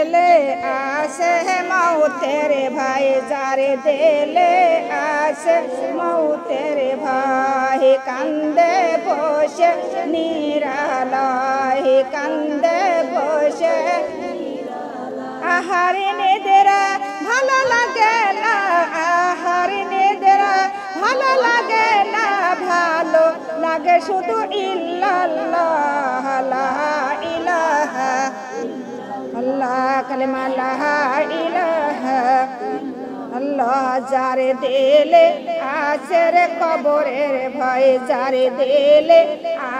দিলে আসে মৌতের ভাই, যারে দিলে আসে মৌতের ভাই, কান্দে বসে নিরালায়, কান্দে বসে। আহার নিদেরা ভালো লাগে না, আহার নিদেরা ভালো লাগে না, ভালো লাগে শুধু ইল্লাল্লাহ লা ইলাহা আল্লাহ, কালেমা লা ইলাহা আল্লাহ। যারে দিলে আসের কবরের ভয়, যারে দিলে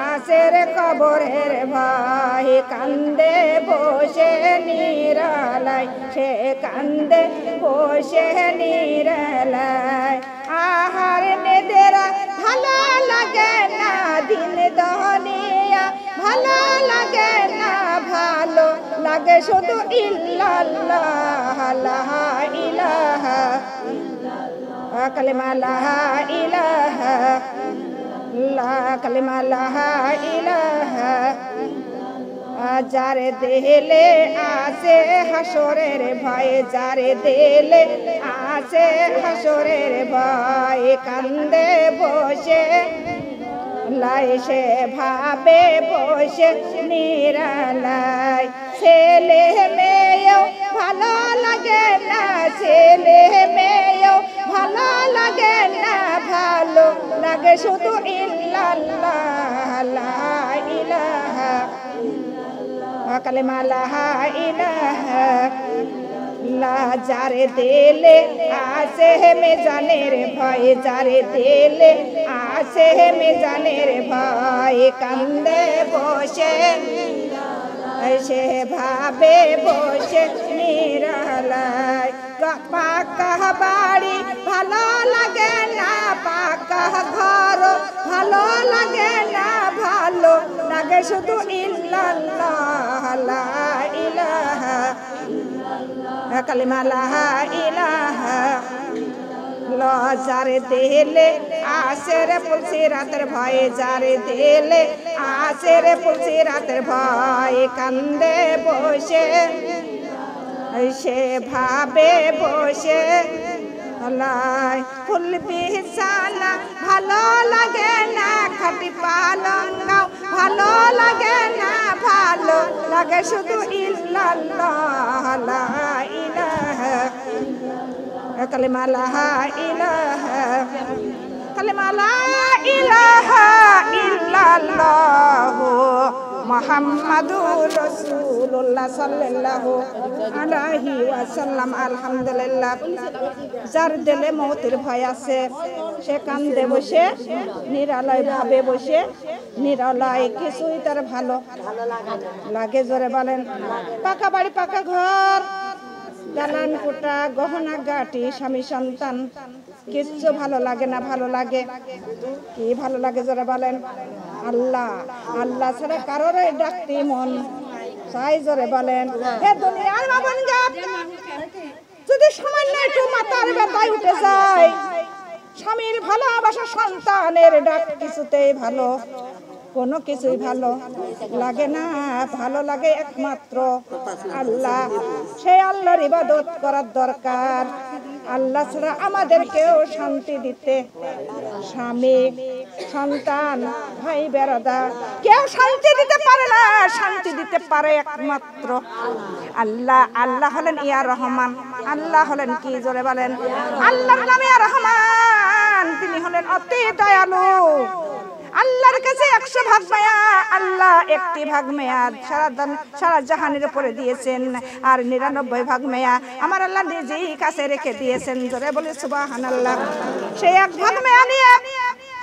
আসের কবরের ভয়, কান্দে বসে নিরালায়, সে কান্দে বসে নিরালায়। আহার নেদেরা ভালো লাগে না, দিন দহনিয়া ভালো লাগে না, ভালো লাগে শুধু ইল্লাল্লাহ লা ইলাহা কালেমা লা ইলাহা লা, কালেমা লা ইলাহা। যারে দিলে আসে হাসরের ভয়, যারে দিলে আসে হাসরের ভয়, কান্দে বসে লাই, সে ভাবে বসে নিরালায়। ছেলে মেয়েও ভালো লাগে না, ছেলে মেয়েও ভালো লাগে না, ভালো লাগে শুধু ইল্লাল্লাহ লা ইলাহা কালেমা লা ইলাহা লা। যারে দিলে আসে মেজানের ভয়, যারে দিলে আসে মেজানের ভয়, কান্দে বসে সে ভাবে বসে নিরালায়। পাকা বাড়ি ভালো লাগে না, পাকা ঘর ভালো লাগে না, ভালো লাগে শুধু ইল্লাল্লাহ লা ইলাহা কালেমা লা ইলাহা লা। যারে দিলে আসে রে পুলসি রাতের ভয়ে, যারে দিলে আসে রে পুলসি রাতের ভয়ে, কান্দে বসে সে ভাবে বসে লাই। ফুল বিছানা ভালো লাগে না, খাটি পালঙ্গাও ভালো লাগে না, ভালো লাগে শুধু ইল্লাল্লাহ লা ইলাহা কালেমা লা ইলাহা কালেমা লা ইলাহা ইল্লাল্লাহু মুহাম্মাদুর রাসূলুল্লাহ সাল্লাল্লাহু আলাইহি ওয়াসাল্লাম। আলহামদুলিল্লাহ। যার দিলে মৌতের ভয় আছে সে কান্দে বসে নিরালয় ভাবে বসে নিরালয়, কিছুই তার ভালো লাগে। জোরে বলেন। পাকা বাড়ি পাকা ঘর, দালান কোটা গহনা গাটি স্বামী সন্তান কিচ্ছু ভালো লাগে না। ভালো লাগে কি? ভালো লাগে জোরে বলেন। আল্লাহ আল্লাহ ছাড়া কারোর ডাকতে মন চাই। জোরে বলেন। হে দুনিয়ার বাবানগা, যদি সামান্য একটু মাথার ব্যথায় উঠে যায়, স্বামীর ভালোবাসা সন্তানের ডাক কিছুতেই ভালো, কোনো কিছুই ভালো লাগে না। ভালো লাগে একমাত্র আল্লাহ। সেই আল্লাহর ইবাদত করার দরকার। আল্লাহ ছাড়া আমাদেরকেও শান্তি দিতে স্বামী সন্তান ভাই বেরাদার কেউ শান্তি দিতে পারে না। শান্তি দিতে পারে একমাত্র আল্লাহ। আল্লাহ হলেন ইয়া রহমান। আল্লাহ হলেন কি? জোরে বলেন। আল্লাহর নাম ইয়া রহমান। তিনি হলেন অতি দয়ালু। আল্লাহর কাছে 100 ভাগ মায়া, আল্লাহ 1টি ভাগ মায়া সারা জাহানের উপরে দিয়েছেন, আর 99 ভাগ মায়া আমার আল্লাহ নিজেই কাছে রেখে দিয়েছেন। জোরে বলে সুবহানাল্লাহ। সেই 1 ভাগ মায়া নিয়ে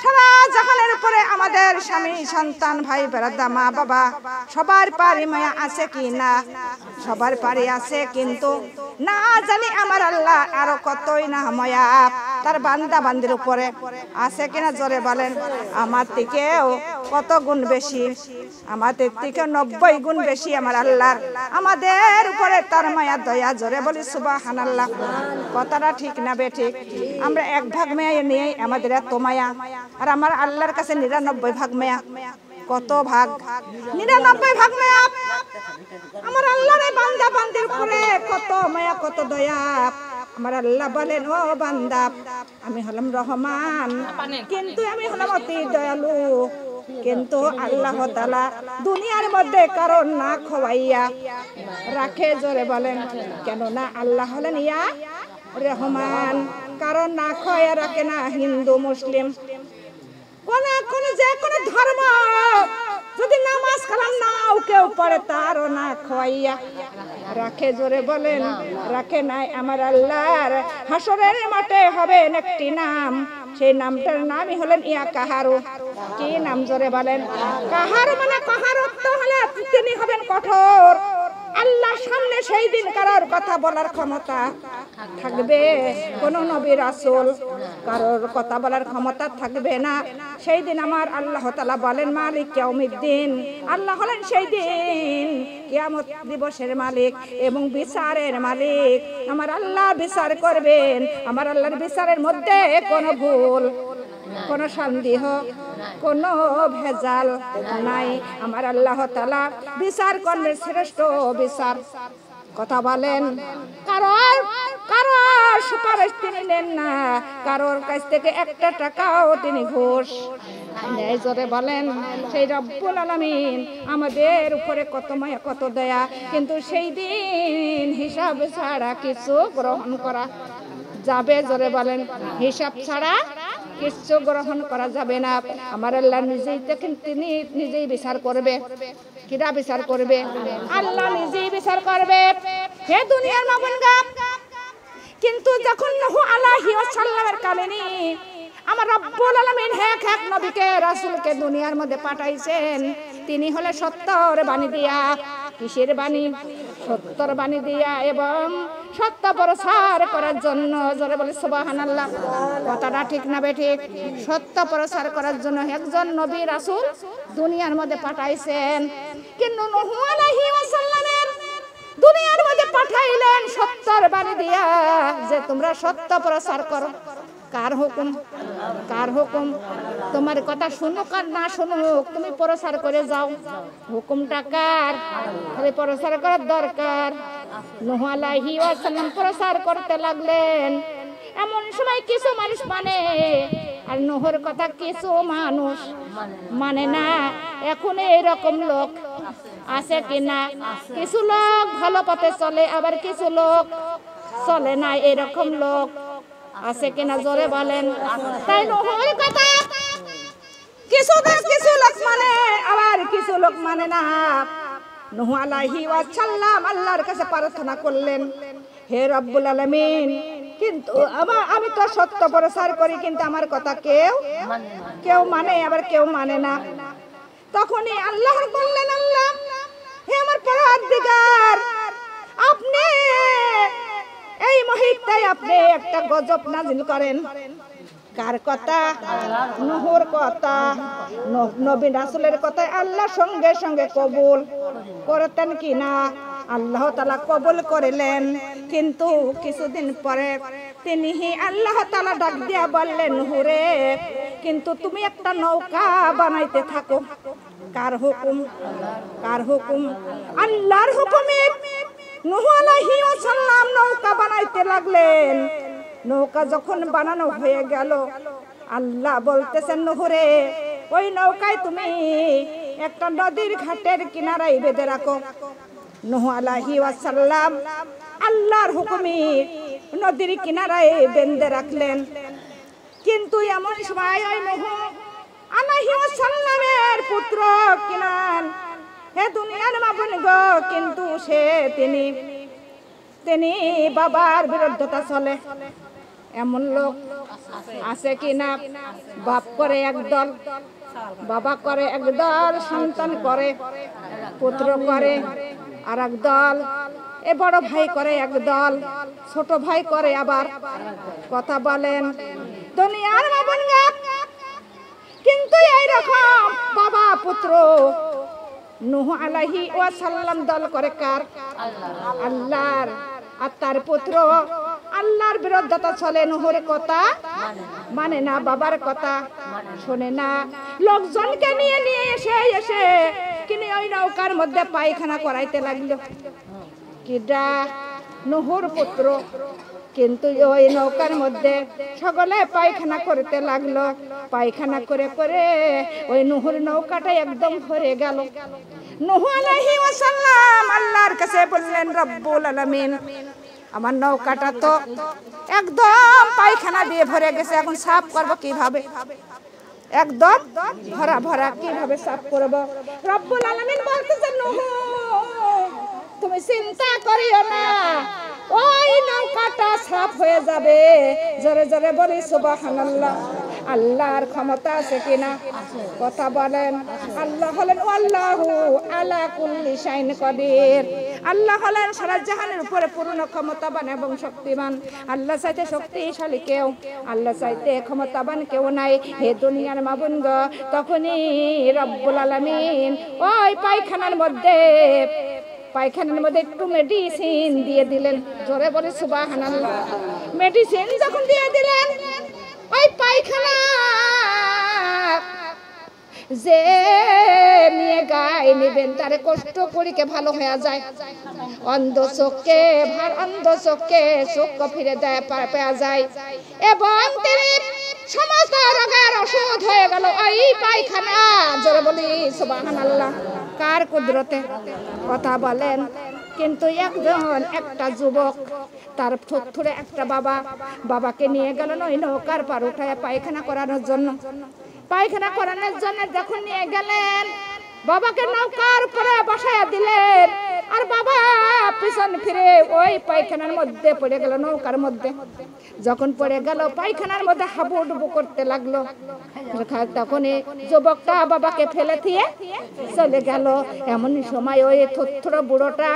সারা জাহানের উপরে আমাদের স্বামী সন্তান ভাই বেরাদা মা বাবা সবার পারি মায়া আছে কি না? সবার পারি আছে, কিন্তু না জানি আমার আল্লাহ আরো কতই না মায়া তার বান্দা বান্দির উপরে আছে কিনা? জোরে বলেন। আমার থেকেও কত গুণ বেশি, আমাদের থেকে 90 গুণ বেশি আমার আল্লাহর আমাদের উপরে তার মায়া দয়া। জোরে বলি সুবহানাল্লাহ। কথাটা ঠিক না বেঠিক? আমরা 1 ভাগ মায়া নিয়ে আমাদের এত মায়া, আর আমার আল্লাহর কাছে 99 ভাগ মায়া। কত ভাগ? 99 ভাগ মায়া আমার আল্লাহর বান্দা বান্দির উপরে কত মায়া কত দয়া। আমার আল্লাহ বলেন ও বান্দা আমি হলাম রহমান, কিন্তু আমি হলাম অতি দয়ালু। কিন্তু আল্লাহ তাআলা দুনিয়ার মধ্যে কারণ না খাওয়াইয়া রাখে, জোরে বলেন কেন না? আল্লাহ হলেন ইয়া রহমান, কারণ না খাওয়াইয়া রাখে না হিন্দু মুসলিম কোন যে কোন ধর্ম যদি নামাজ কালাম নাও কেউ পড়ে তারও না খাওয়াইয়া রাখে, জোরে বলেন রাখে নাই। আমার আল্লাহর হাসরের মাঠে হবেন একটি নাম, সেই নামটার নামই হলেন ইয়া কাহারু। কি নাম? জোরে বলেন কাহারু। মানে কাহার অর্থ হলে তিনি হবেন কঠোর। আল্লাহর সামনে সেই দিন কারোর কথা বলার ক্ষমতা থাকবে? কোন নবী রাসূল কারোর কথা বলার ক্ষমতা থাকবে না। সেই দিন আমার আল্লাহ তাআলা বলেন মালিক ইয়াউমিদ্দিন, আল্লাহ হলেন সেই দিন কিয়ামত দিবসের মালিক এবং বিচারের মালিক। আমার আল্লাহ বিচার করবেন। আমার আল্লাহর বিচারের মধ্যে কোনো ভুল, কোনো সন্দেহ, কোনো ভেজাল নাই। আমার আল্লাহ তাআলা বিচার করবেন শ্রেষ্ঠ বিচার। কথা বলেন কারোর সুপারিশ তিনি নেন না, কারোর কাছ থেকে একটা টাকাও তিনি ঘুষ নেই, জোরে বলেন। সেই রব্বুল আলামিন আমাদের উপরে কত মায়া কত দয়া, কিন্তু সেই দিন হিসাব ছাড়া কিছু গ্রহণ করা যাবে, জোরে বলেন হিসাব ছাড়া কিছু গ্রহণ করা যাবে না। আমার আল্লাহ নিজেই দেখেন, তিনি নিজেই বিচার করবে। কিরা বিচার করবে? আল্লাহ নিজেই বিচার করবে। হে দুনিয়ার মাবুনগা, কিন্তু যখন নূহ আলাইহিস সালামের কালেনি আমার রব্বুল আলামিন এক এক নবীকে রাসূলকে দুনিয়ার মধ্যে পাঠাইছেন, তিনি হলে সত্যর বাণী দিয়া। কিসের বাণী? সত্যর বাণী দিয়া এবং সত্য প্রচার করার জন্য। জোরে বলে সুবহানাল্লাহ। কথাটা ঠিক না বেঠিক? সত্য প্রচার করার জন্য একজন নবী রাসূল দুনিয়ার মধ্যে পাঠাইছেন। কিন্তু নূহ আলাইহিস সালামের দুনিয়ার মধ্যে পাঠাইলেন সত্যর বাণী দিয়া যে তোমরা সত্য প্রচার করো। কার হুকুম? কার হুকুম? তোমার কথা শুনুক আর না শুনুক, তুমি প্রচার করে যাও। হুকুমটা কার? খালি প্রচার করার দরকার। নূহ আলাইহিস সালাম প্রচার করতে লাগলেন। এমন সময় কিছু মানুষ মানে আর নূহের কথা কিছু মানুষ মানে না। এখন এইরকম লোক আছে কিনা? কিছু লোক ভালো পথে চলে, আবার কিছু লোক চলে না, এরকম লোক আছে কিনা? জোরে বলেন। তাই নূহের কথা কিছু লোক মানে, আবার কিছু লোক মানে না। নূহ আলাইহিস সালাম আল্লাহর কাছে প্রার্থনা করলেন, হে রব্বুল আলামিন, কিন্তু আমি তো সত্য প্রচার করি, কিন্তু আমার কথা কেউ মানে আবার কেউ মানে না। তখনই আল্লাহ বললেন, আল্লাহ হে আমার পরওয়ারদিগার, আপনি এই মুহূর্তে আপনি একটা গজব নাজিল করেন। কার কথা? নূহের কথা। নবী রাসূলের কথা আল্লাহ সঙ্গে সঙ্গে কবুল করতেন কিনা? আল্লাহ তাআলা কবুল করিলেন। কিন্তু কিছুদিন পরে তিনি আল্লাহ তাআলা ডাক দিয়া বললেন, হুরে কিন্তু তুমি একটা নৌকা বানাইতে থাকো। কার হুকুম? কার হুকুম? আল্লাহর হুকুমে নূহ আলাইহিস সালাম নৌকা বানাইতে লাগলেন। নৌকা যখন বানানো হয়ে গেল, আল্লাহ বলতেছেন, নুহুরে ওই নৌকায় তুমি একটা নদীর ঘাটের কিনারায় বেঁধে রাখো। নূহ আলাইহিস সালাম আল্লাহর হুকুমে নদীর কিনারায় বেঁধে রাখলেন। কিন্তু এমন সময় ওই নূহ আলাইহিস সালামের পুত্র কিনান, হে দুনিয়ার মাবুন গো, কিন্তু তিনি বাবার বিরুদ্ধতা চলে। এমন লোক আছে কিনা? বাপ করে একদল, বাবা করে একদল, সন্তান করে, পুত্র করে আর একদল, এ বড় ভাই করে একদল, ছোট ভাই করে আবার। কথা বলেন দুনিয়ার মাবুনগা, কিন্তু এইরকম বাবা পুত্র নূহ আলাইহিস সালাম দল করে কার? আল্লাহর। আর তার পুত্র আল্লাহর বিরুদ্ধতা চলে, নূহের কথা মানে না, বাবার কথা শোনে না। লোকজনকে নিয়ে এসে কিনে ওই নৌকার মধ্যে পায়খানা করাইতে লাগলো। কিডা? নুহুর পুত্র। কিন্তু ওই নৌকার মধ্যে সকলে পায়খানা করতে লাগলো। পায়খানা করে করে ওই নুহুর নৌকাটা একদম ভরে গেল। নূহ আলাইহিস সালাম আল্লাহর কাছে বললেন, রব্বুল আলামিন, আমার নৌকাটা তো একদম পায়খানা দিয়ে ভরে গেছে, এখন সাফ করব কিভাবে? একদম ভরা ভরা, কিভাবে সাফ করব? রব্বুল আলামিন বলতেছেন, নূহ তুমি চিন্তা করিও না, ওই নৌকাটা সাফ হয়ে যাবে। জোরে জোরে বলি সুবহানাল্লাহ। আল্লাহর ক্ষমতা আছে কিনা? কথা বলেন। আল্লাহ হলেন আল্লাহু আলা কুল্লি শাইইন কাদির। আল্লাহ হলেন সারা জাহানের উপরে পূর্ণ ক্ষমতাবান এবং শক্তিমান। আল্লাহ চাইতে শক্তিশালী কেউ, আল্লাহ চাইতে ক্ষমতাবান কেউ নাই। হে দুনিয়ার মাবুন গো, তখনই রব্বুল আলামিন ওই পায়খানার মধ্যে একটু মেডিসিন দিয়ে দিলেন। জোরে বলে সুবহানাল্লাহ। মেডিসিন যখন দিয়ে দিলেন, ওই পায়খানা যে নিয়ে গায়ে নেবেন তারে কষ্ট করিকে ভালো হয়ে যায়। অন্ধ চোখকে চোখ ফিরে দেয় পাওয়া যায়, এবং তিনি সমস্ত রোগের ওষুধ হয়ে গেল ওই পায়খানা। জোরে বলি সুবহানাল্লাহ। কার কুদরতে? কথা বলেন। কিন্তু একটা যুবক, তার থুড়ে একটা বাবাকে নিয়ে গেলেন ওই নৌকার পার উঠায় পায়খানা করানোর জন্য। পায়খানা করানোর জন্য যখন নিয়ে গেলেন, বাবাকে নৌকার উপরে বসায় দিলেন, আর বাবা পিছন ফিরে ওই পায়খানার মধ্যে পড়ে গেল। নৌকার মধ্যে যখন পড়ে গেল, পায়খানার মধ্যে হাবুডুবু করতে লাগলো। তখনই যুবকটা বাবাকে ফেলে দিয়ে চলে গেল। এমন সময় ওই থুত্থুরা বুড়োটা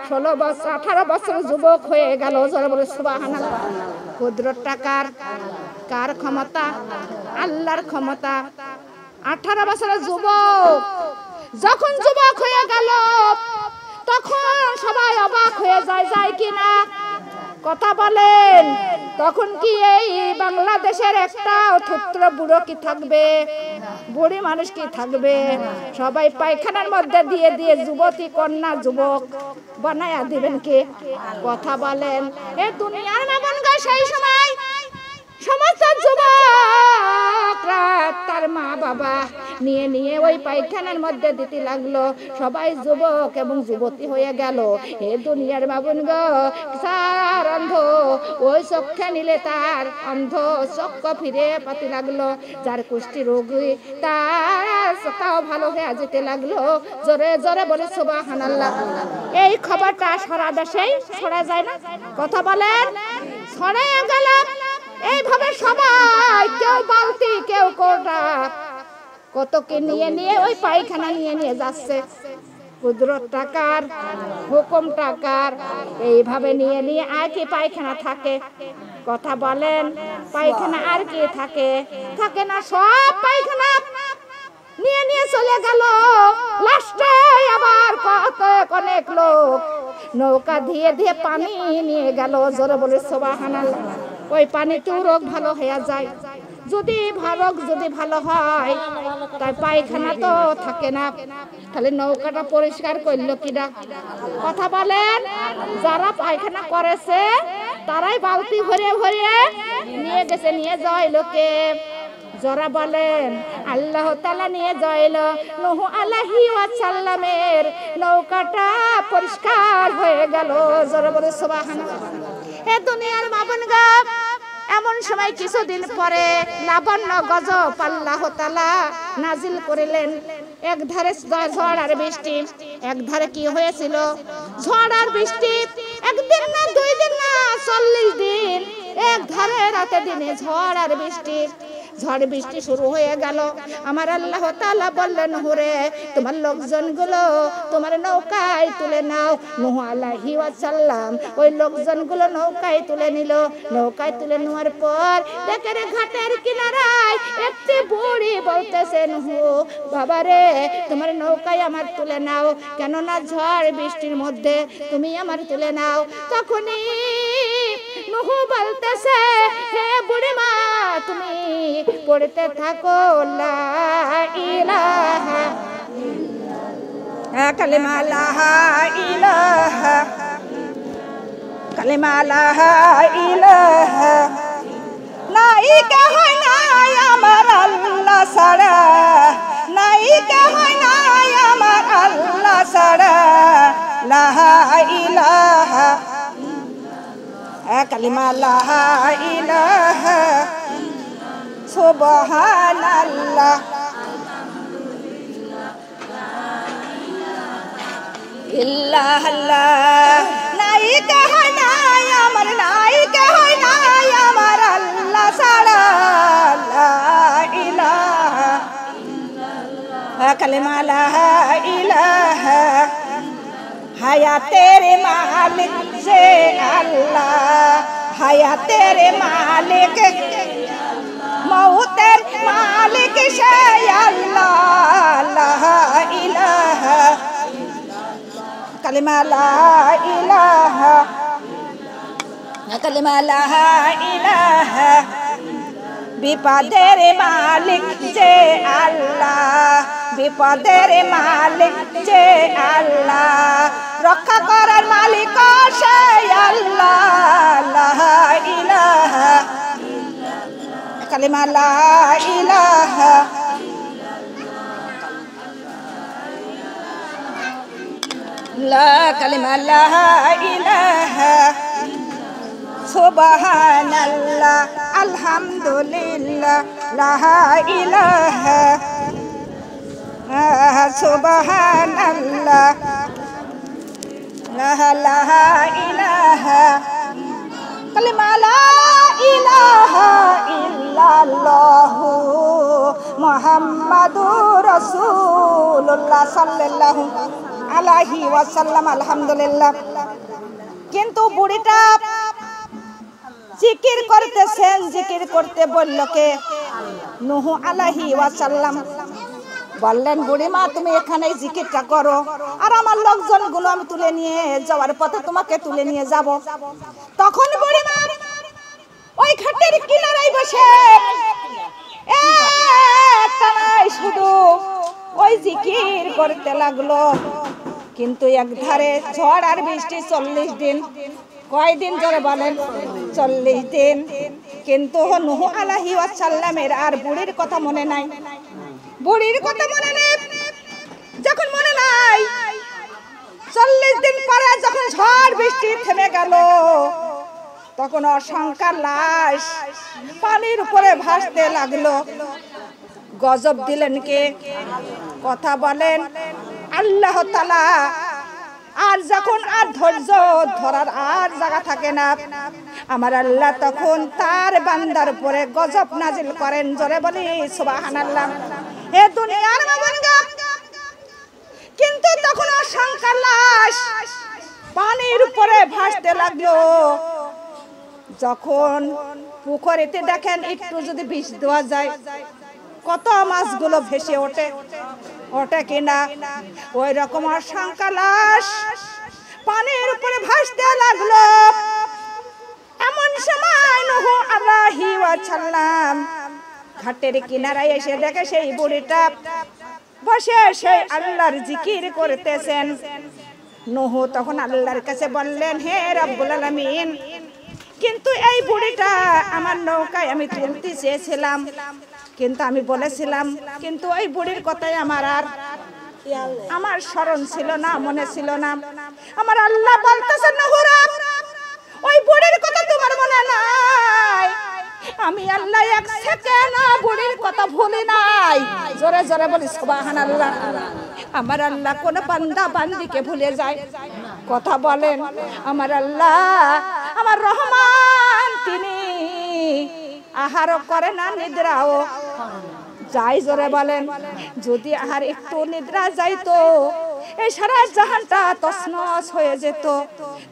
16 বছর 18 বছর যুবক হয়ে গেল। জোরে বলে সুবহানাল্লাহ। কুদরতটা কার ক্ষমতা? আল্লাহর ক্ষমতা। 18 বছরের যুবক যখন যুবক হয়ে গেল, তখন সবাই অবাক হয়ে যায় কিনা? কথা বলেন। তখন কি এই বাংলাদেশের একটা থুত্র বুড়ো কি থাকবে? বুড়ি মানুষ কি থাকবে? সবাই পায়খানার মধ্যে দিয়ে দিয়ে যুবতী কন্যা যুবক বানায়া দিবেন কে? কথা বলেন। এ দুনিয়ার মামনগা সেই সময় সমস্ত যুবকরা তার মা বাবা নিয়ে ওই পায়খানার মধ্যে দিতে লাগলো। সবাই যুবক এবং যুবতী হয়ে গেল। এ দুনিয়ার বাবুন গো, সার অন্ধ ওই চক্ষে নিলে তার অন্ধ চক্ষু ফিরে পাতে লাগলো। যার কুষ্টি রোগী তাও ভালো হয়ে যেতে লাগলো। জোরে জোরে বলে সুবহানাল্লাহ। এই খবরটা সারা দেশেই ছড়া যায় না? কথা বলেন। ছড়ে গেল। এইভাবে সবাই, কেউ বালতি, কেউ কোটা, কতকে নিয়ে ওই পায়খানা নিয়ে যাচ্ছে। কুদরত টাকার, হুকুম টাকার। এইভাবে নিয়ে আর কি পায়খানা থাকে? কথা বলেন। পায়খানা আর কি থাকে? থাকে না। সব পায়খানা নিয়ে চলে গেল। লাস্টে আবার অনেক লোক নৌকা দিয়ে পানি নিয়ে গেল। জোরে বলে সুবহানাল্লাহ। ওই পানিতেও রোগ ভালো হয়ে যায়। যদি ভালো হয়, তাই পায়খানা তো থাকে না। তাহলে নৌকাটা পরিষ্কার করলো কিনা? কথা বলেন। যারা পায়খানা করেছে তারাই বালতি ভরে নিয়ে গেছে। নিয়ে যাইল কে? যারা বলেন আল্লাহ তাআলা নিয়ে যাইল। নূহ আলাইহিস সালামের নৌকাটা পরিষ্কার হয়ে গেল। জোরে বলে সুবহানাল্লাহ। এ দুনিয়ার মাবনগা, এমন সময় কিছুদিন পরে লাবণ্য গজব আল্লাহ তাআলা নাজিল করিলেন। এক ধারে ঝড় আর বৃষ্টি, এক ধারে কি হয়েছিল? ঝড় আর বৃষ্টি। একদিন না, 2 দিন না, 40 দিন এক ধারে রাতে দিনে ঝড় আর বৃষ্টি। ঝড় বৃষ্টি শুরু হয়ে গেল। আমার আল্লাহ তাআলা বললেন, হুরে তোমার লোকজনগুলো তোমার নৌকায় তুলে নাও। নূহ আলাইহিস সালাম ওই লোকজনগুলো নৌকায় তুলে নিল। নৌকায় তুলে নেওয়ার পর দেখে ঘাটের কিনারায় একটি বুড়ি বলতেছে, নূহ বাবারে, তোমার নৌকায় আমার তুলে নাও, কেননা ঝড় বৃষ্টির মধ্যে তুমি আমার তুলে নাও। তখনই নূহ বলতেছে, হে বুড়ি মা, তুমি পড়তে থাকো লা ইলাহা ইল্লাল্লাহ, কালিমা লা ইলাহা কালিমা লা ইলাহা নাই কে হয় নাই আমার আল্লাহ ছাড়া নাই কে হয় নাই আমার আল্লাহ ছাড়া লা ইলাহা কালিমা লা ইলাহা সুবহানাল্লাহ ইল্লাল্লাহ নাই কে হয় নাই আমার নাই কে হয় নাই আমার আল্লাহ ছাড়া লা ইলাহা কালিমা লা ইলাহা হায়াতের মালিক যে আল্লাহ হায়াতের মালিক মৌতের মালিক সে আল্লাহ লা ইলাহা কালিমা লা ইলাহা কালিমা লা ইলাহা বিপদের মালিক যে আল্লাহ বিপদের মালিক যে আল্লাহ রক্ষা করার মালিক সে আল্লাহ লা ইলাহা কালিমা লা ইলাহা লা কালিমা লা ইলাহা সুবহানাল্লাহ আলহামদুলিল্লাহ লা ইলাহা সুবহানাল্লাহ লা ইলাহা কালিমা লা ইলাহা ইল্লাল্লাহু মুহাম্মাদুর রাসূলুল্লাহ সাল্লাল্লাহু আলাইহি ওয়াসাল্লাম আলহামদুলিল্লাহ। কিন্তু বুড়িটা জিকির করতেছেন জিকির করতে বলল কে নূহ আলাইহি ওয়াসাল্লাম বললেন বুড়িমা তুমি এখানেই জিকিরটা করো আর আমার লোকজনগুলো আমি তুলে নিয়ে যাওয়ার পথে তোমাকে তুলে নিয়ে যাব। তখন বুড়িমা ওই ঘাটের কিনারায় বসে শুধু ওই জিকির করতে লাগলো। কিন্তু একধারে ঝড় আর বৃষ্টি 40 দিন কয়দিন জোরে বলেন 40 দিন। কিন্তু নূহ আলাইহি ওয়াসাল্লামের আর বুড়ির কথা মনে নাই বুড়ির কথা মনে নেই। যখন মনে নাই 40 দিন পরে যখন ঝড় বৃষ্টি থেমে গেল তখন অসংখ্য লাশ পানির উপরে ভাসতে লাগলো। গজব দিলেন কে কথা বলেন আল্লাহ তাআলা। আর যখন আর ধৈর্য ধরার আর জায়গা থাকে না আমার আল্লাহ তখন তার বান্দার উপরে গজব নাজিল করেন। জোরে বলি সুবহানাল্লাহ। এ দুনিয়ার মামুনগা কিন্তু তখন অসংখ্য লাশ পানির উপরে ভাসতে লাগলো। যখন পুকুরেতে দেখেন একটু যদি বিষ দেওয়া যায় কত মাছগুলো ভেসে ওঠে ওঠে কিনা ওই রকম অসংখ্য লাশ পানির উপরে ভাসতে লাগলো। এমন সময় নূহ আলাইহি ওয়াসাল্লাম ঘাটের কিনারায় এসে দেখে সেই বুড়িটা বসে সেই আল্লাহর জিকির করতেছেন। নূহ তখন আল্লাহর কাছে বললেন হে রব্বুল আলামিন কিন্তু এই বুড়িটা আমার নৌকায় আমি তুলতে চেয়েছিলাম কিন্তু আমি বলেছিলাম কিন্তু ওই বুড়ির কথাই আমার স্মরণ ছিল না মনে ছিল না। আমার আল্লাহ বলতেছেন নূহরা ওই বুড়ির কথা তোমার মনে নাই আমি আল্লাহ এক সেকেন্ড বুড়ির কথা ভুলি নাই। জোরে জোরে বলি সুবহানাল্লাহ। আমার আল্লাহ কোন বান্দা বান্দিকে ভুলে যায় কথা বলেন আমার আল্লাহ আমার রহমান তিনি আহার করে না নিদ্রাও যাই। জোরে বলেন যদি আহার একটু নিদ্রা যাইতো এই সারা জাহানটা তছনছ হয়ে যেত।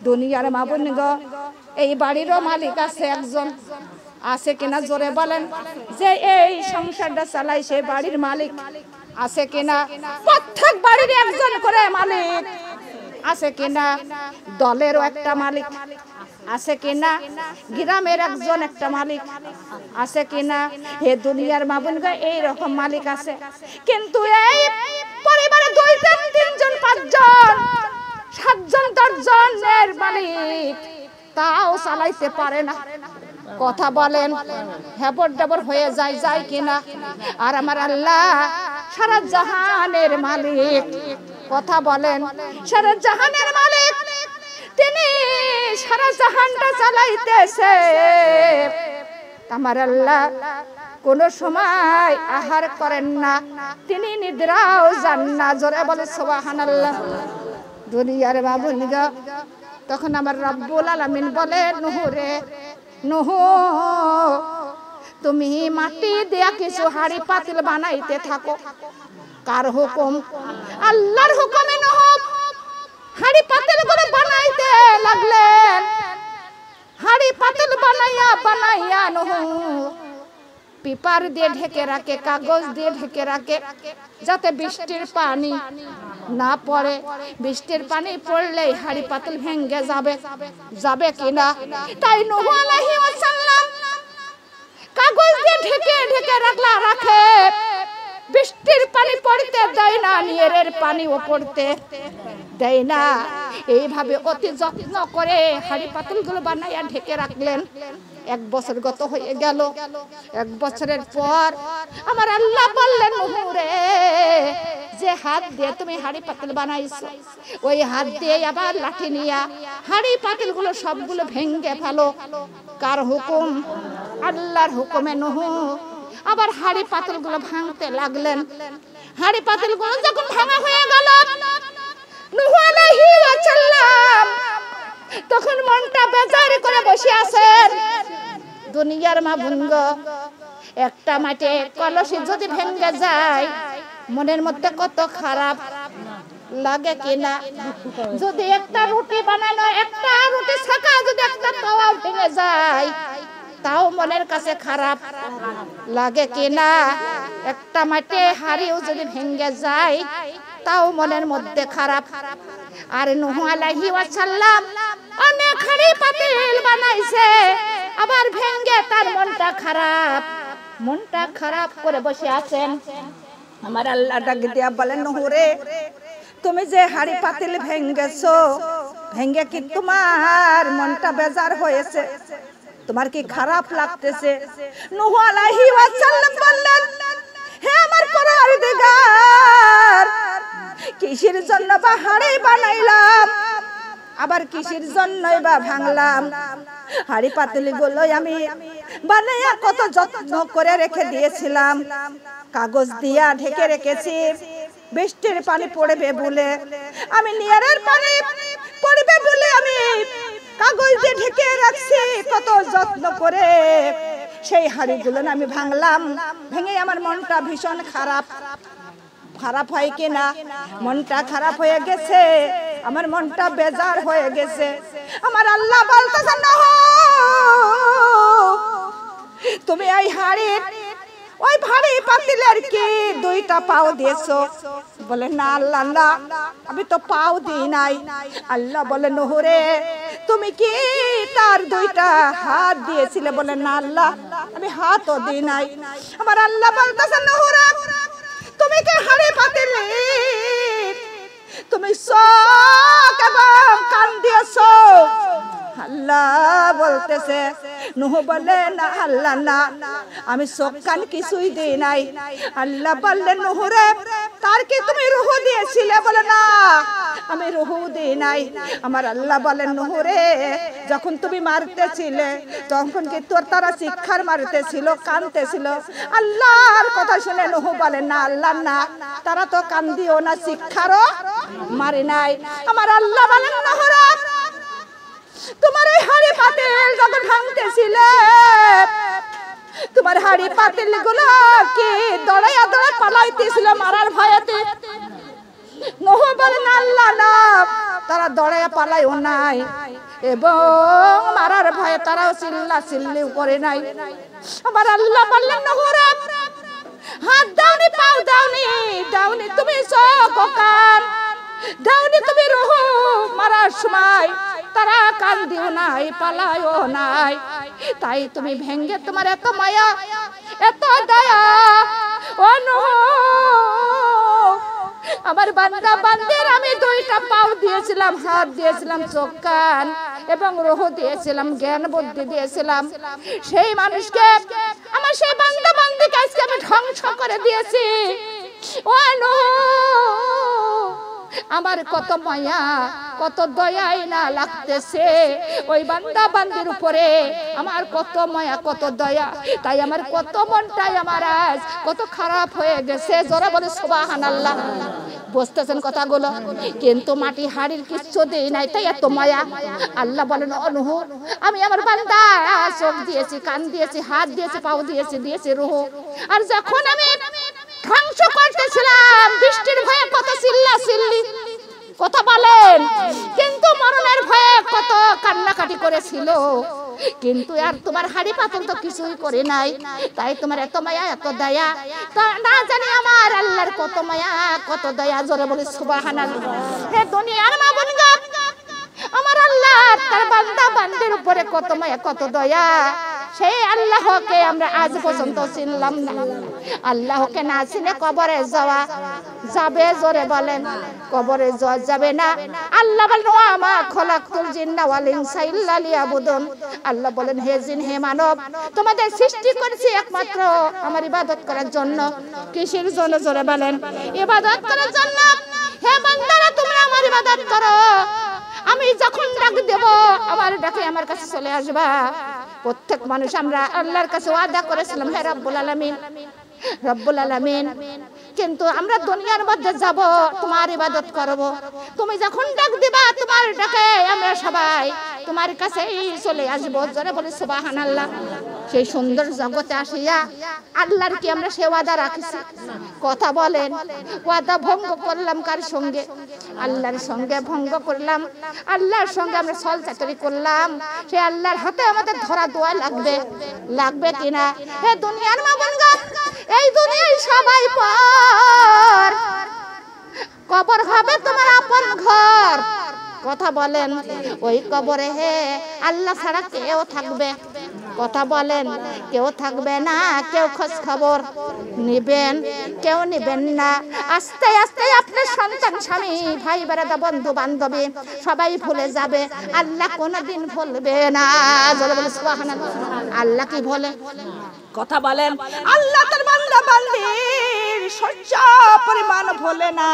দুনিয়ার মাবুনগ এই বাড়িরও মালিক আছে একজন আছে কিনা জোরে বলেন যে এই সংসারটা চালাই সে বাড়ির মালিক আছে কিনা প্রত্যেক বাড়ির একজন করে মালিক আছে কিনা দলেরও একটা মালিক আছে কিনা গ্রামের একজন একটা মালিক আছে কিনা হে দুনিয়ার মাবুনগা এই রকম মালিক আছে। কিন্তু এই পরিবারে 2 জন 3 জন 5 জন 7 জন 10 জনের মালিক তাও চালাইতে পারে না। কথা বলেন, হেবর ডেবর হয়ে যায় কিনা? আর আমার আল্লাহ সারা জাহানের মালিক। কথা বলেন, সারা জাহানের মালিক, তিনি সারা জাহানটা চালাইতেছে। আমার আল্লাহ কোন সময় আহার করেন না, তিনি নিদ্রাও যান না। জোরে বলে সুবহানাল্লাহ। দুনিয়ার বাবুনিগা, তখন আমার রব্বুল আলামিন বলে, নূহ রে নূহ, তুমি মাটি দিয়া কিছু হাড়ি পাতিল বানাইতে থাকো। কার হুকুম? আল্লাহর হুকুমে নূহ হাড়ি পাতিল গুলো বানাইতে লাগলেন। হাড়ি পাতিল বানাইয়া নূহ পেপার দিয়ে ঢেকে রাখে, কাগজ দিয়ে ঢেকে রাখে, যাতে বৃষ্টির পানি না পড়ে। বৃষ্টির পানি পড়লেই হাড়ি পাতিল ভেঙে যাবে কিনা? তাই নূহ আলাইহিস সালাম কাগজ দিয়ে ঢেকে রাখে, বৃষ্টির পানি পড়তে দেয় না, নিয়েরের পানিও পড়তে দেয় না। এইভাবে অতি যত্ন করে হাড়ি পাতিলগুলো বানাইয়া ঢেকে রাখলেন। 1 বছর গত হয়ে গেল। 1 বছরের পর আমার আল্লাহ বললেন, নূহ রে, যে হাত দিয়ে তুমি হাড়ি পাতিল বানাইছো, ওই হাত দিয়ে আবার লাঠি নিয়া হাড়ি পাতিলগুলো সবগুলো ভেঙে ফেলো। কার হুকুম? আল্লাহর হুকুমে নূহ আবার হাড়ি পাতিলগুলো ভাঙতে লাগলেন। হাড়ি পাতিলগুলো যখন ভাঙা হয়ে গেল, নূহ আলাইহিস সালাম তখন মনটা বেজার করে বসে আছেন। দুনিয়ার মা ভঙ্গ, একটা মাঠে কলসি যদি ভেঙে যায়, মনের মধ্যে কত খারাপ লাগে কিনা? যদি একটা রুটি বানানো, একটা রুটি ছাকা যদি একটা তাওয়া ভেঙে যায়, তাও মনের কাছে খারাপ লাগে কিনা? একটা মাঠে হাড়িও যদি ভেঙে যায়, তাও মনের মধ্যে খারাপ। আর নূহ আলাইহিস সালাম অনেক হাড়ি পাতিল বানাইছে, আবার ভেঙে তার মনটা খারাপ করে বসে আছেন। আমার আল্লাহ ডাক দিয়া বলেন, নূহ রে, তুমি যে হাড়ি পাতিল ভেঙেছো, ভেঙে কি তোমার মনটা বেজার হয়েছে? তোমার কি খারাপ লাগতেছে? নূহ আলাইহিস সালাম বললেন, হে আমার পরওয়ারদিগার, কিসের জন্য বা হাড়ি বানাইলাম, আবার কিসের জন্যই বা ভাঙলাম? হাড়ি পাতিল গুলো আমি বানাইয়া কত যত্ন করে রেখে দিয়েছিলাম, কাগজ দিয়া ঢেকে রেখেছি, বৃষ্টির পানি পড়বে বলে, আমি নিয়ারের পানি পড়বে বলে আমি কাগজ দিয়ে ঢেকে রাখছি কত যত্ন করে। সেই হাড়িগুলো আমি ভাঙলাম, ভেঙে আমার মনটা ভীষণ খারাপ হয় কিনা? মনটা খারাপ হয়ে গেছে, আমার মনটা বেজার হয়ে গেছে। আমার আল্লাহ বলতেছেন, তুমি এই হাড়ির ওই ভারী পাতিলের কি 2টা পাও দিয়েছো? বলে, না আল্লাহ, না, আমি তো পাও দিই নাই। আল্লাহ বলে, নূহ রে, তুমি কি তার 2টা হাত দিয়েছিলে? বলে, না আল্লাহ, আমি হাতও দিই নাই। আমার আল্লাহ বলতেছেন, নূহ রে, তুমি কি হাড়ি পাতিল তুমি চোখ এবং কান দিয়েছো? আল্লাহ বলতেছে, নূহ বলে, না আল্লাহ, না, আমি চোখ কান কিছুই দিই নাই। আল্লাহ বললেন, নূহ রে, তার কি তুমি রূহ দিয়েছিলে? বলে, না, আমি রূহ দিই নাই। আমার আল্লাহ বলেন, নূহ রে, যখন তুমি মারতেছিলে, তখন কি তারা শিক্ষার মারতেছিল, কাঁদতেছিল? আল্লাহর কথা শুনে নূহ বলেন, না আল্লাহ, না, তারা তো কান্দিও না, শিক্ষারও মারে নাই। আমার আল্লাহ বলেন, নূহ রে, তোমার এই হাড়ি পাতিল যখন ভাঙতেছিলে, তোমার হাড়ি পাতিল গুলো কি দৌড়াইয়া পালাইতেছিল মারার ভয়েতে? নূহ বলেন, আল্লাহ, না, তারা দৌড়াইয়া পালাইও নাই, এবং মারার ভয়ে তারাও চিল্লাচিল্লিও করে নাই। আমার আল্লাহ বললেন, নূহ রে, হাত দাওনি, পাও দাওনি, তুমি চোখ কান দাওনি, তুমি রূহ মারার সময় তারা কান দিও নাই, পালাইও নাই, তাই তুমি ভেঙ্গে তোমার এত মায়া, এত দয়া, ও নূহ, আমার বান্দা বান্দির আমি 2টা পাও দিয়েছিলাম, হাত দিয়েছিলাম, চোখ কান, এবং রূহ দিয়েছিলাম, জ্ঞান বুদ্ধি দিয়েছিলাম। সেই মানুষকে, আমার সেই বান্দা বান্দীকে আজকে আমি ধ্বংস করে দিয়েছি। ও নূহ, আমার কত মায়া কত দয়াই না লাগতেছে ওই বান্দা বান্দির উপরে, আমার কত মায়া কত দয়া, তাই আমার কত মনটাই আমার আজ কত খারাপ হয়ে গেছে। জোরে বলে সুবহানাল্লাহ। বুঝতেছেন কথাগুলো? কিন্তু মাটি হাড়ির কিচ্ছু দেই নাই, তাই এত মায়া। আল্লাহ বলেন, ও নূহ, আমি আমার বান্দা চোখ দিয়েছি, কান দিয়েছি, হাত দিয়েছি, পাও দিয়েছি রূহ। আর যখন আমি ধ্বংস করতেছিলাম, বৃষ্টির ভয়ে কত চিল্লাচিল্লি, কথা বলেন, কিন্তু মরণের ভয়ে কত কান্নাকাটি করেছিল, কিন্তু আর তোমার হাড়ি পাতল তো কিছুই করে নাই। তাই তোমার এত মায়া এত দয়া, তা না জানি আমার আল্লাহর কত মায়া কত দয়া। জোরে বলি সুবহানাল্লাহ। হে দুনিয়ার মা বোনগা, আমার আল্লাহ তার বান্দা বান্দির উপরে কত মায়া কত দয়া, সেই আল্লাহকে আমরা আজ পর্যন্ত চিনলাম না। আল্লাহকে না চিনে কবরে যাওয়া যাবে? জোরে বলেন, কবরে যাওয়া যাবে না। আল্লাহ বলেন, ওয়া মা খলাকতুল জিন্না ওয়াল ইনসা ইল্লা লিয়াবুদুন। আল্লাহ বলেন, হে জিন হে মানব, তোমাদের সৃষ্টি করেছি একমাত্র আমার ইবাদত করার জন্য। কিসের জন্য? জোরে বলেন, ইবাদত করার জন্য। হে বান্দারা, তোমরা আমার ইবাদত করো। আমি যখন ডাক দেব, আমার ডাকে আমার কাছে চলে আসবা। প্রত্যেক মানুষ আমরা আল্লাহর কাছে ওয়াদা করেছিলাম, হে রব্বুল আলামিন, রব্বুল আলামিন, কিন্তু আমরা দুনিয়ার মধ্যে যাব, তোমার ইবাদত করব। তুমি যখন ডাক দিবা, তোমার ডাকে আমরা সবাই তোমার কাছেই চলে আসবো। জোরে বলি সুবহানাল্লাহ। সেই সুন্দর জগতে আসিয়া আল্লাহর কি আমরা সে ওয়াদা রাখছি? কথা বলেন, ওয়াদা ভঙ্গ করলাম কার সঙ্গে? আল্লাহর সঙ্গে ভঙ্গ করলাম। আল্লাহর সঙ্গে আমরা ছলচাতুরি করলাম। সে আল্লাহর হাতে আমাদের ধরা দোয়া লাগবে কিনা? হে দুনিয়ার মা বোনগা, এই দুনিয়ায় সবাই পর, কবর হবে তোমার আপন ঘর। কথা বলেন, ওই কবরে হে আল্লাহ ছাড়া কেউ থাকবে? কথা বলেন, কেউ থাকবে না। কেউ খোঁজ খবর নেবেন, কেউ নেবেন না। আস্তে আস্তে আপনার সন্তান, স্বামী, ভাই বেড়াদা, বন্ধু বান্ধবী সবাই ভুলে যাবে। আল্লাহ কোনোদিন ভুলবে না। সুবহানাল্লাহ। আল্লাহ কি বলে? কথা বলেন, আল্লাহ তার বান্দা বান্দির সহ্য পরিমাণ ভোলে না।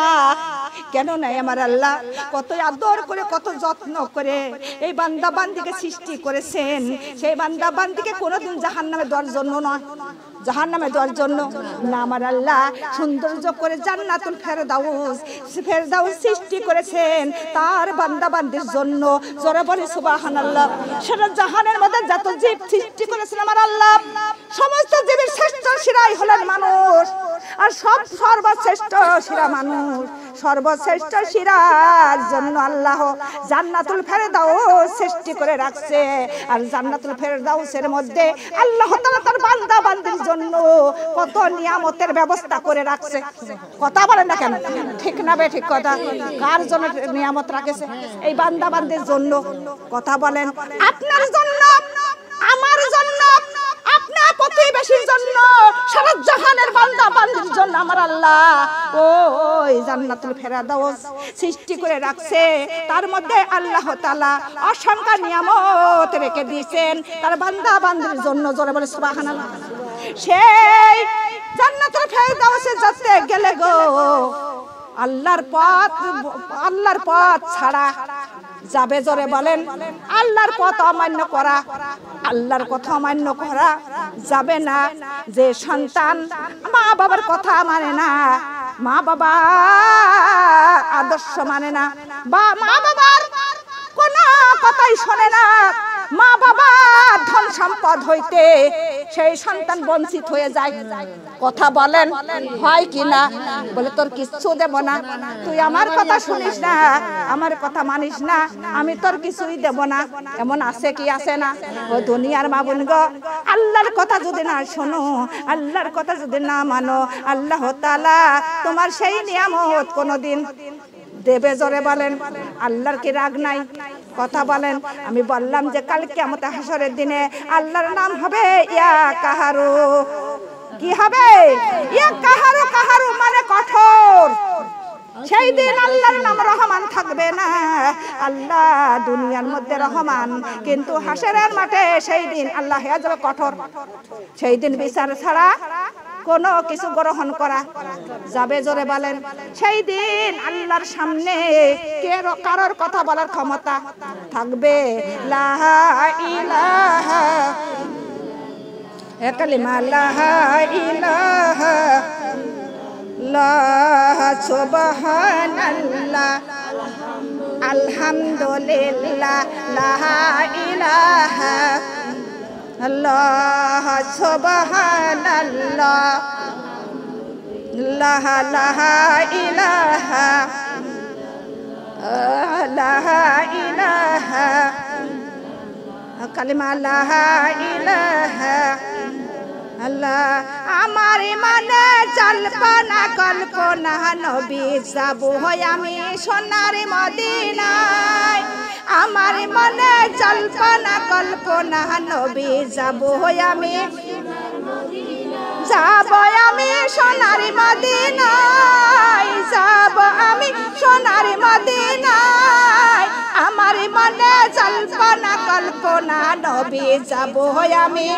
কেন নাই? আমার আল্লাহ কত আদর করে কত যত্ন করে এই বান্দা বান্দিকে সৃষ্টি করেছেন। সেই বান্দা বান্দিকে কোনোদিন জাহান্নামে দেওয়ার জন্য নয়, জাহান্নামে দেওয়ার জন্য না। আমার আল্লাহ সৌন্দর্য করে জান্নাতুল ফেরদাউস সৃষ্টি করেছেন তার বান্দা বান্দির জন্য। জোরে বলি সুবহানাল্লাহ। সেটা জাহানের মধ্যে যত জীব সৃষ্টি করেছেন আমার আল্লাহ, সমস্ত জীবের শ্রেষ্ঠ শিরাই হলেন মানুষ। আর সর্বশ্রেষ্ঠ শিরা মানুষ, সর্বশ্রেষ্ঠ শিরার জন্য আল্লাহ জান্নাতুল ফেরদাউস সৃষ্টি করে রাখছে। আর জান্নাতুল ফেরদাউসের মধ্যে আল্লাহ তাআলা তার বান্দা বান্দির জন্য কত নিয়ামতের ব্যবস্থা করে রাখছে। কথা বলেন না কেন? ঠিক না বে ঠিক কথা? কার জন্য নিয়ামত রাখেছে? এই বান্দা বান্দির জন্য। কথা বলেন, আপনার জন্য, আমার জন্য, আপনার প্রতিবেশীর জন্য, সারা জাহানের বান্দা বান্দির জন্য আমার আল্লাহ ওই জান্নাতুল ফেরদাউস সৃষ্টি করে রাখছে। তার মধ্যে আল্লাহ তাআলা অসংখ্য নিয়ামত রেখে দিয়েছেন তার বান্দা বান্দির জন্য। জোরে বলে সুবহানাল্লাহ। সেই জান্নাতুল ফেরদাউসে যেতে গেলে গো আল্লাহর পথ ছাড়া যাবে? জোরে বলেন, আল্লাহর পথ অমান্য করা, আল্লাহর কথা অমান্য করা যাবে না। যে সন্তান মা বাবার কথা মানে না, মা বাবা আদর্শ মানে না, বা মা বাবার কোনো কথাই শোনে না, মা বাবা ধন সম্পদ হইতে সেই সন্তান বঞ্চিত হয়ে যায়। কথা বলেন, হয় কি না? বলে, তোর কিচ্ছু দেব না, তুই আমার কথা শুনিস না, আমার কথা মানিস না, আমি তোর কিছুই দেব না। এমন আছে কি আছে না? ও দুনিয়ার মা বোন গো, আল্লাহর কথা যদি না শোনো, আল্লাহর কথা যদি না মানো, আল্লাহ তাআলা তোমার সেই নিয়ামত কোনোদিন দেবে? জোরে বলেন, আল্লাহর কি রাগ নাই? কথা বলেন। আমি বললাম যে কাল কিয়ামতে হাসরের দিনে আল্লাহর নাম হবে ইয়া কাহারু। কি হবে? ইয়া কাহারু। কাহারু মানে কঠোর। সেই দিন আল্লাহর নাম রহমান থাকবে না। আল্লাহ দুনিয়ার মধ্যে রহমান, কিন্তু হাসরের মাঠে সেই দিন আল্লাহ হয়ে যাবে কঠোর। সেই দিন বিচার ছাড়া কোনো কিছু গ্রহণ করা যাবে, জোরে বলেন। সেই দিন আল্লাহর সামনে কারোর কথা বলার ক্ষমতা থাকবে। লা ইলাহা কালিমা, লা ইলাহা ইল্লাল্লাহ, সুবহানাল্লাহ, আলহামদুলিল্লাহ, লা ইলাহা ইল্লাল্লাহ, সুবহানাল্লাহ, লা ইলাহা ইলাহা কালিমা, লা ইলাহা আল্লাহ। আমার মানে কল্পনা কল্পনা নবী যাবো আমি সোনার মদিনায়। আমার মনে কল্পনা কল্পনা নবী যাবো আমি, যাবো আমি সোনার মদিনায়, যাবো আমি সোনার মদিনায়। আমার মনে কল্পনা কল্পনা নবী যাবো আমি